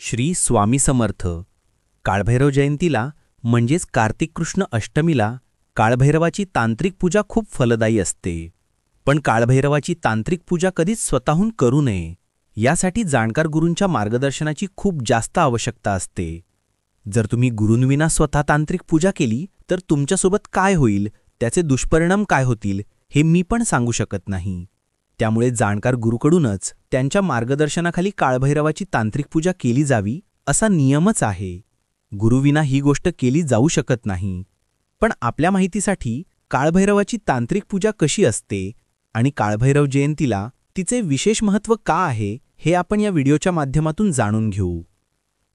श्री स्वामी समर्थ. काळभैरव जयंतीला म्हणजेच कार्तिक कृष्ण अष्टमीला काळभैरवाची तांत्रिक पूजा खूप फलदायी असते. पण काळभैरवाची तांत्रिक पूजा कधीच स्वतःहून करू नये. यासाठी जाणकार गुरूंच्या मार्गदर्शनाची खूप जास्त आवश्यकता असते. जर तुम्ही गुरूंविना स्वतः तांत्रिक पूजा केली तर तुमच्यासोबत काय होईल, त्याचे दुष्परिणाम काय होतील हे मी पण सांगू शकत नाही. त्यामुळे जाणकार गुरूकडूनच त्यांच्या मार्गदर्शनाखाली काळभैरवाची तांत्रिक पूजा केली जावी असा नियमच आहे. गुरुविना ही गोष्ट केली जाऊ शकत नाही. पण आपल्या माहितीसाठी काळभैरवाची तांत्रिक पूजा कशी असते आणि काळभैरव जयंतीला तिचे विशेष महत्त्व का आहे हे आपण या व्हिडिओच्या माध्यमातून जाणून घेऊ.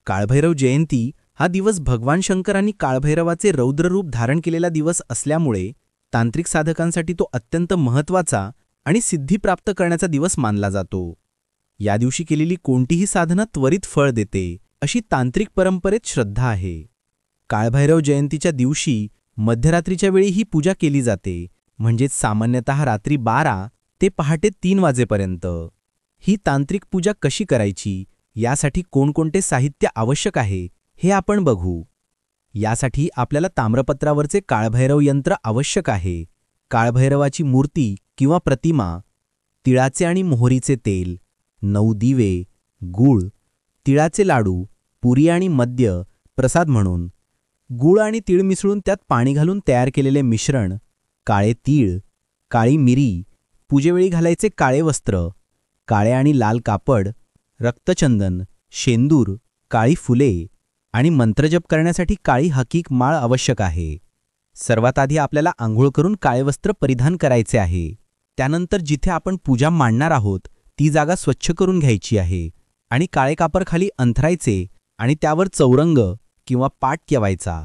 काळभैरव जयंती हा दिवस भगवान शंकरांनी काळभैरवाचे रौद्ररूप धारण केलेला दिवस असल्यामुळे तांत्रिक साधकांसाठी तो अत्यंत महत्त्वाचा आणि सिद्धी प्राप्त करण्याचा दिवस मानला जातो. या दिवशी केलेली कोणतीही साधना त्वरित फळ देते अशी तांत्रिक परंपरेत श्रद्धा आहे. काळभैरव जयंतीच्या दिवशी मध्यरात्रीच्या वेळी ही पूजा केली जाते, म्हणजेच सामान्यतः रात्री 12 ते पहाटे 3 वाजेपर्यंत. ही तांत्रिक पूजा कशी करायची, यासाठी कोणकोणते साहित्य आवश्यक आहे हे आपण बघू. यासाठी आपल्याला ताम्रपत्रावरचे काळभैरव यंत्र आवश्यक आहे, काळभैरवाची मूर्ती किंवा प्रतिमा, तिळाचे आणि मोहरीचे तेल, 9 दिवे, गूळ, तिळाचे लाडू, पुरी आणि मद्य प्रसाद म्हणून, गूळ आणि तीळ मिसळून त्यात पाणी घालून तयार केलेले मिश्रण, काळे तीळ, काळी मिरी, पूजेवेळी घालायचे काळे वस्त्र, काळे आणि लाल कापड, रक्तचंदन, शेंदूर, काळी फुले आणि मंत्रजप करण्यासाठी काळी हकीक माळ आवश्यक आहे. सर्वात आधी आपल्याला आंघोळ करून काळे वस्त्र परिधान करायचे आहे. त्यानंतर जिथे आपण पूजा मांडणार आहोत ती जागा स्वच्छ करून घ्यायची आहे आणि काळे कापड खाली अंथरायचे आणि त्यावर चौरंग किंवा पाट ठेवायचा.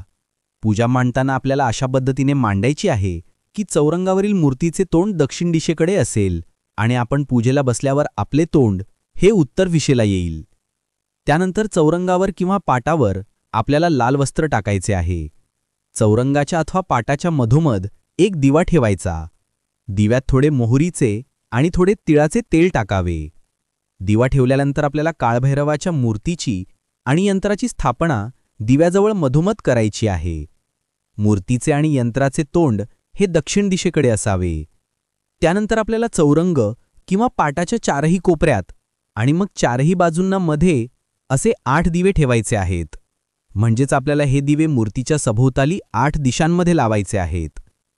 पूजा मांडताना आपल्याला अशा पद्धतीने मांडायची आहे की चौरंगावरील मूर्तीचे तोंड दक्षिण दिशेकडे असेल आणि आपण पूजेला बसल्यावर आपले तोंड हे उत्तर दिशेला येईल. त्यानंतर चौरंगावर किंवा पाटावर आपल्याला लाल वस्त्र टाकायचे आहे. चौरंगाच्या अथवा पाटाच्या मधोमध एक दिवा ठेवायचा. दिव्यात थोडे मोहरीचे आणि थोडे तिळाचे तेल टाकावे. दिवा ठेवल्यानंतर आपल्याला काळभैरवाच्या मूर्तीची आणि यंत्राची स्थापना दिव्याजवळ मधोमध करायची आहे. मूर्तीचे आणि यंत्राचे तोंड हे दक्षिण दिशेकडे असावे. त्यानंतर आपल्याला चौरंग किंवा पाटाच्या चारही कोपऱ्यात आणि मग चारही बाजूंना मध्ये असे 8 दिवे ठेवायचे आहेत. म्हणजेच आपल्याला हे दिवे मूर्तीच्या सभोवताली 8 दिशांमध्ये लावायचे आहेत.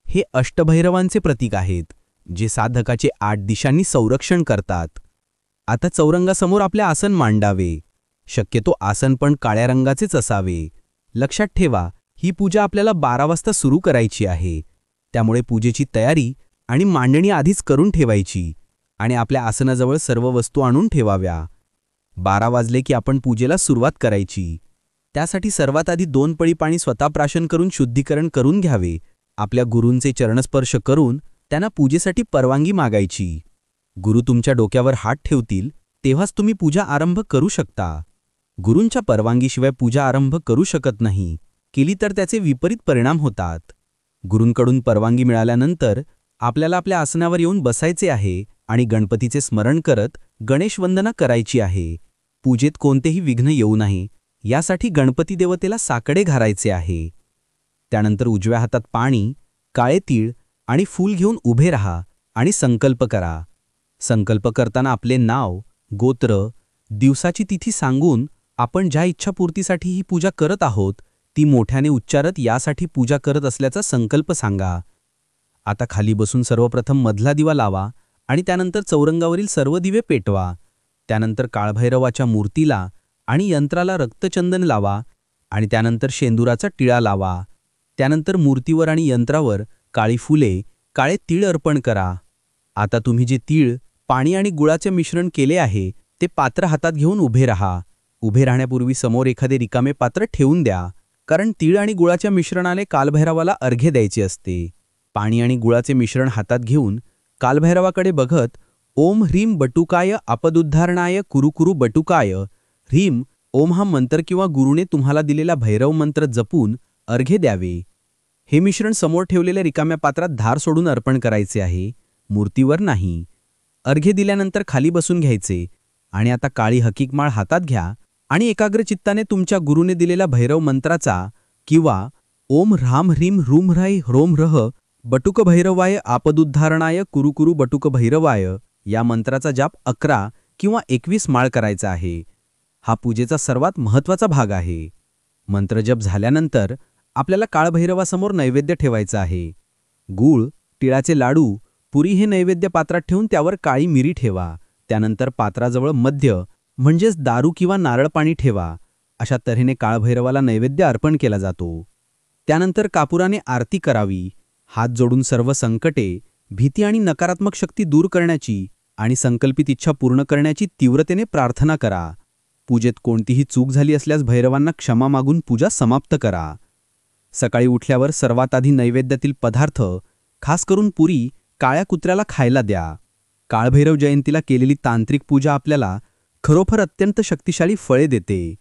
हे अष्टभैरवांचे प्रतीक आहेत, जे साधकाचे 8 दिशांनी संरक्षण करतात. आता चौरंगासमोर आपले आसन मांडावे. शक्यतो आसन पण काळ्या रंगाचेच असावे. लक्षात ठेवा, ही पूजा आपल्याला 12 वाजता सुरू करायची आहे. त्यामुळे पूजेची तयारी आणि मांडणी आधीच करून ठेवायची आणि आपल्या आसनाजवळ सर्व वस्तू आणून ठेवाव्या. 12 वाजले की आपण पूजेला सुरुवात करायची. त्यासाठी सर्वात आधी 2 पळी पाणी स्वतः प्राशन करून शुद्धीकरण करून घ्यावे. आपल्या गुरूंचे चरणस्पर्श करून त्यांना पूजेसाठी परवानगी मागायची. गुरु तुमच्या डोक्यावर हात ठेवतील तेव्हाच तुम्ही पूजा आरंभ करू शकता. गुरूंच्या परवानगीशिवाय पूजा आरंभ करू शकत नाही. केली तर त्याचे विपरीत परिणाम होतात. गुरूंकडून परवानगी मिळाल्यानंतर आपल्याला आपल्या आसनावर येऊन बसायचे आहे आणि गणपतीचे स्मरण करत गणेश वंदना करायची आहे. पूजेत कोणतेही विघ्न येऊ नये यासाठी गणपती देवतेला साकडे घालायचे आहे. त्यानंतर उजव्या हातात पाणी, काळे तीळ आणि फूल घेऊन उभे राहा आणि संकल्प करा. संकल्प करताना आपले नाव, गोत्र, दिवसाची तिथी सांगून आपण ज्या इच्छापूर्तीसाठी ही पूजा करत आहोत ती मोठ्याने उच्चारत यासाठी पूजा करत असल्याचा संकल्प सांगा. आता खाली बसून सर्वप्रथम मधला दिवा लावा आणि त्यानंतर चौरंगावरील सर्व दिवे पेटवा. त्यानंतर काळभैरवाच्या मूर्तीला आणि यंत्राला रक्तचंदन लावा आणि त्यानंतर शेंदुराचा टिळा लावा. त्यानंतर मूर्तीवर आणि यंत्रावर काळी फुले, काळे तीळ अर्पण करा. आता तुम्ही जे तीळ, पाणी आणि गुळाचे मिश्रण केले आहे ते पात्र हातात घेऊन उभे राहा. उभे राहण्यापूर्वी समोर एखादे रिकामे पात्र ठेवून द्या, कारण तीळ आणि गुळाच्या मिश्रणाने कालभैरवाला अर्घ्य द्यायचे असते. पाणी आणि गुळाचे मिश्रण हातात घेऊन कालभैरवाकडे बघत ओम ह्रीम बटुकाय आपदुद्धारणाय कुरुकुरु बटुकाय ह्रीम ओम हा मंत्र किंवा गुरुने तुम्हाला दिलेला भैरव मंत्र जपून अर्घ्य द्यावे. हे मिश्रण समोर ठेवलेल्या रिकाम्या पात्रात धार सोडून अर्पण करायचे आहे, मूर्तीवर नाही. अर्घ्य दिल्यानंतर खाली बसून घ्यायचे आणि आता काळी हकीक माळ हातात घ्या आणि एकाग्र चित्ताने तुमच्या गुरुने दिलेल्या भैरव मंत्राचा किंवा ओम ह्राम ह्रीम ह्रूम ह्राई ह्रोम ह्रः बटुक भैरवाय आपदुद्धारणाय कुरुकुरु बटुक भैरवाय या मंत्राचा जाप 11 किंवा 21 माळ करायचा आहे. हा पूजेचा सर्वात महत्त्वाचा भाग आहे. मंत्रजप झाल्यानंतर आपल्याला काळभैरवासमोर नैवेद्य ठेवायचा आहे. गूळ, तिळाचे लाडू, पुरी हे नैवेद्य पात्रात ठेवून त्यावर काळी मिरी ठेवा. त्यानंतर पात्राजवळ मद्य म्हणजेच दारू किंवा नारळ पाणी ठेवा. अशा तऱ्हेने काळभैरवाला नैवेद्य अर्पण केला जातो. त्यानंतर कापुराने आरती करावी. हात जोडून सर्व संकटे, भीती आणि नकारात्मक शक्ती दूर करण्याची आणि संकल्पित इच्छा पूर्ण करण्याची तीव्रतेने प्रार्थना करा. पूजेत कोणतीही चूक झाली असल्यास भैरवांना क्षमा मागून पूजा समाप्त करा. सकाळी उठल्यावर सर्वात आधी नैवेद्यातील पदार्थ, खास करून पुरी, काळ्या कुत्र्याला खायला द्या. काळभैरव जयंतीला केलेली तांत्रिक पूजा आपल्याला खरोखर अत्यंत शक्तिशाली फळे देते.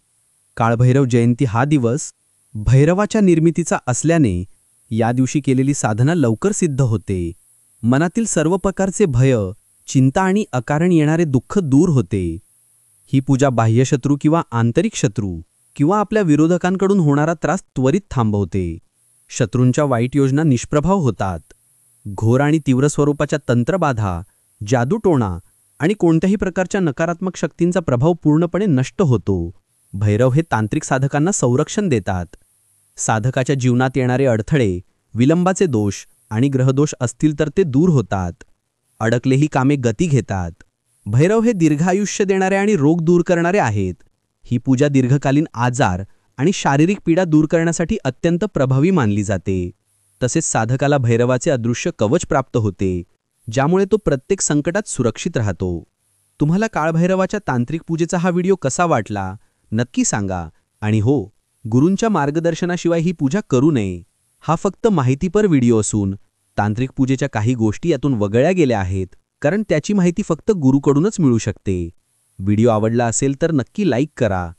काळभैरव जयंती हा दिवस भैरवाच्या निर्मितीचा असल्याने या दिवशी केलेली साधना लवकर सिद्ध होते. मनातील सर्व प्रकारचे भय, चिंता आणि अकारण येणारे दुःख दूर होते. ही पूजा बाह्यशत्रू किंवा आंतरिक शत्रू किंवा आपल्या विरोधकांकडून होणारा त्रास त्वरित थांबवते. शत्रूंच्या वाईट योजना निष्प्रभाव होतात. घोर आणि तीव्र स्वरूपाच्या तंत्रबाधा, जादूटोणा आणि कोणत्याही प्रकारच्या नकारात्मक शक्तींचा प्रभाव पूर्णपणे नष्ट होतो. भैरव हे तांत्रिक साधकांना संरक्षण देतात. साधकाच्या जीवनात येणारे अडथळे, विलंबाचे दोष आणि ग्रहदोष असतील तर ते दूर होतात. अडकलेही कामे गती घेतात. भैरव हे दीर्घायुष्य देणारे आणि रोग दूर करणारे आहेत. ही पूजा दीर्घकालीन आजार आणि शारीरिक पीडा दूर करण्यासाठी अत्यंत प्रभावी मानली जाते. तसेच साधकाला भैरवाचे अदृश्य कवच प्राप्त होते, ज्यामुळे तो प्रत्येक संकटात सुरक्षित राहतो. तुम्हाला काळभैरवाच्या तांत्रिक पूजेचा हा व्हिडिओ कसा वाटला नक्की सांगा. आणि हो, गुरूंच्या मार्गदर्शनाशिवाय ही पूजा करू नये. हा फक्त माहितीपर व्हिडिओ असून तांत्रिक पूजेच्या काही गोष्टी यातून वगळल्या गेल्या आहेत, कारण त्याची माहिती फक्त गुरूकडूनच मिळू शकते. व्हिडिओ आवडला असेल तर नक्की लाईक करा,